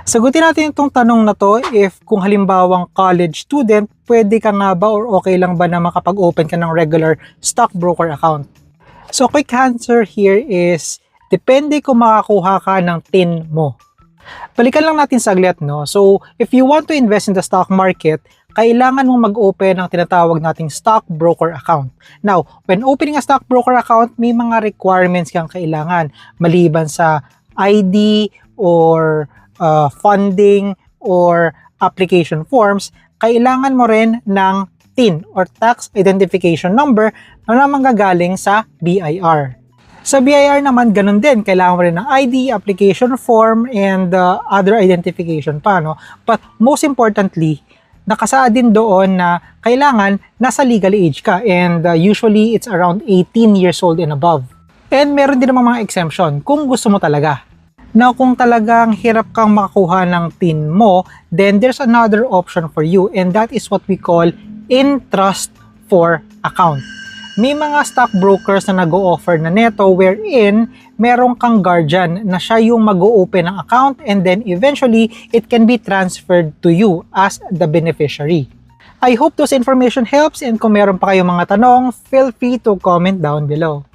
Sagutin natin itong tanong na to if kung halimbawang college student, pwede ka nga ba or okay lang ba na makapag-open ka ng regular stockbroker account? So quick answer here is, depende kung makakuha ka ng TIN mo. Balikan lang natin saglit, no? So if you want to invest in the stock market, kailangan mong mag-open ng tinatawag nating stockbroker account. Now, when opening a stockbroker account, may mga requirements kang kailangan maliban sa ID or funding or application forms. Kailangan mo rin ng TIN or Tax Identification Number na manggagaling sa BIR. Sa BIR naman, ganun din. Kailangan mo rin ng ID, application form, and other identification pa, no? But most importantly, nakasaad din doon na kailangan nasa legal age ka, and usually it's around 18 years old and above. And meron din naman mga exemption kung gusto mo talaga. Now, kung talagang hirap kang makakuha ng TIN mo, then there's another option for you, and that is what we call in trust for account. May mga stockbrokers na nag-o-offer na neto wherein meron kang guardian na siya yung mag-o-open ng account, and then eventually it can be transferred to you as the beneficiary. I hope this information helps, and kung meron pa kayong mga tanong, feel free to comment down below.